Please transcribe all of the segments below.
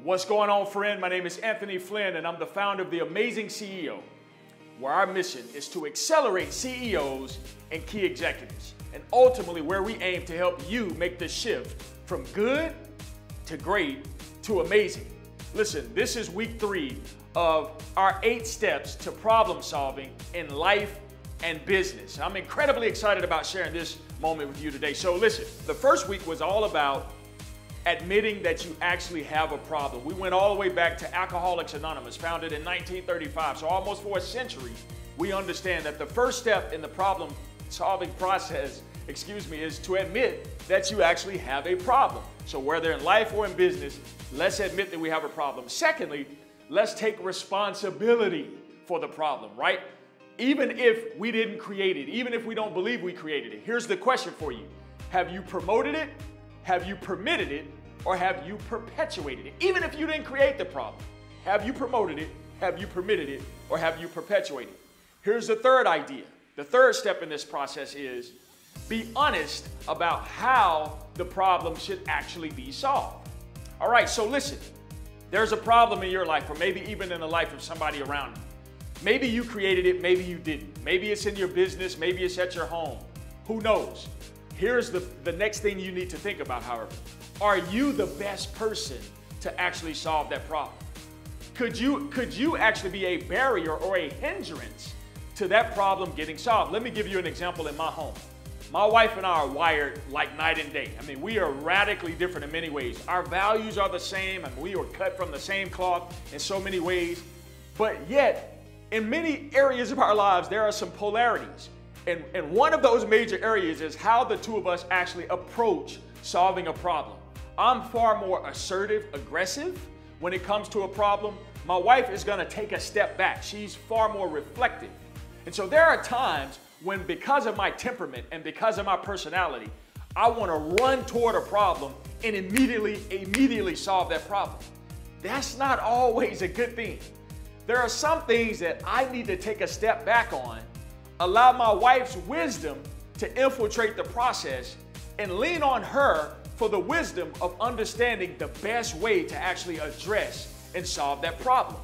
What's going on, friend? My name is Anthony Flynn, and I'm the founder of The Amazing CEO, where our mission is to accelerate CEOs and key executives, and ultimately where we aim to help you make the shift from good to great to amazing. Listen, this is week 3 of our 8 steps to problem solving in life and business. I'm incredibly excited about sharing this moment with you today. So listen, the first week was all about admitting that you actually have a problem. We went all the way back to Alcoholics Anonymous, founded in 1935. So almost for a century, we understand that the first step in the problem solving process, is to admit that you actually have a problem. So whether in life or in business, let's admit that we have a problem. Secondly, let's take responsibility for the problem, right? Even if we didn't create it, even if we don't believe we created it. Here's the question for you. Have you promoted it? Have you permitted it, or have you perpetuated it? Even if you didn't create the problem, have you promoted it, have you permitted it, or have you perpetuated it? Here's the third idea. The third step in this process is be honest about how the problem should actually be solved. All right, so listen, there's a problem in your life, or maybe even in the life of somebody around you. Maybe you created it, maybe you didn't. Maybe it's in your business, maybe it's at your home. Who knows? Here's the next thing you need to think about, however. Are you the best person to actually solve that problem? Could you actually be a barrier or a hindrance to that problem getting solved? Let me give you an example in my home. My wife and I are wired like night and day. I mean, we are radically different in many ways. Our values are the same, and we are cut from the same cloth in so many ways. But yet, in many areas of our lives, there are some polarities. And one of those major areas is how the two of us actually approach solving a problem. I'm far more assertive, aggressive when it comes to a problem. My wife is gonna take a step back. She's far more reflective. And so there are times when, because of my temperament and because of my personality, I wanna run toward a problem and immediately solve that problem. That's not always a good thing. There are some things that I need to take a step back on, allow my wife's wisdom to infiltrate the process, and lean on her for the wisdom of understanding the best way to actually address and solve that problem.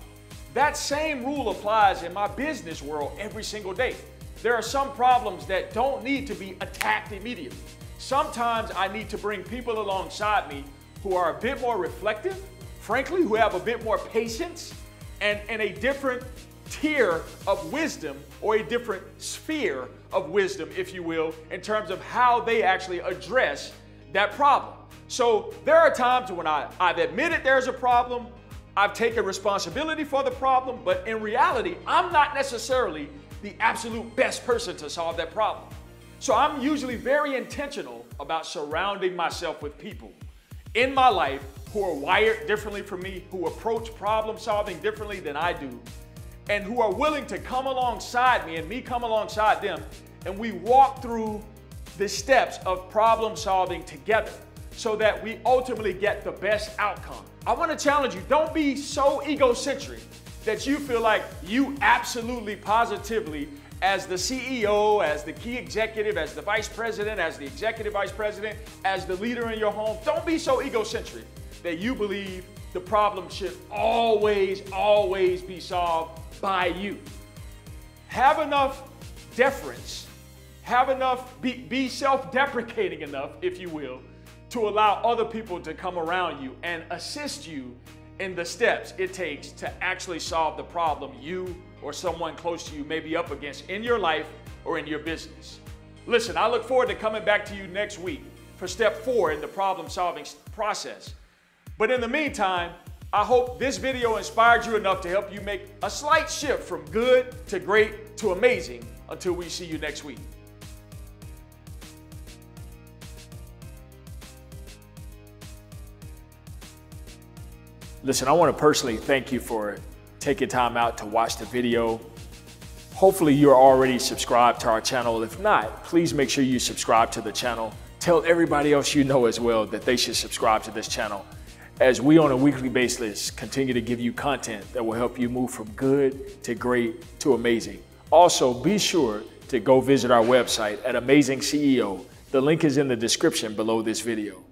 That same rule applies in my business world every single day. There are some problems that don't need to be attacked immediately. Sometimes I need to bring people alongside me who are a bit more reflective, frankly, who have a bit more patience, and a different tier of wisdom, or a different sphere of wisdom, if you will, in terms of how they actually address that problem. So there are times when I've admitted there's a problem, I've taken responsibility for the problem, but in reality, I'm not necessarily the absolute best person to solve that problem. So I'm usually very intentional about surrounding myself with people in my life who are wired differently from me, who approach problem solving differently than I do, and who are willing to come alongside me and me come alongside them, and we walk through the steps of problem solving together so that we ultimately get the best outcome. I want to challenge you, don't be so egocentric that you feel like you absolutely positively, as the CEO, as the key executive, as the vice president, as the executive vice president, as the leader in your home, don't be so egocentric that you believe the problem should always be solved by you. Have enough deference, be self-deprecating enough, if you will, to allow other people to come around you and assist you in the steps it takes to actually solve the problem you or someone close to you may be up against in your life or in your business. Listen, I look forward to coming back to you next week for step 4 in the problem-solving process. But in the meantime, I hope this video inspired you enough to help you make a slight shift from good to great to amazing until we see you next week. Listen, I want to personally thank you for taking time out to watch the video. Hopefully you're already subscribed to our channel. If not, please make sure you subscribe to the channel. Tell everybody else you know as well that they should subscribe to this channel, as we on a weekly basis continue to give you content that will help you move from good to great to amazing. Also, be sure to go visit our website at Amazing CEO. The link is in the description below this video.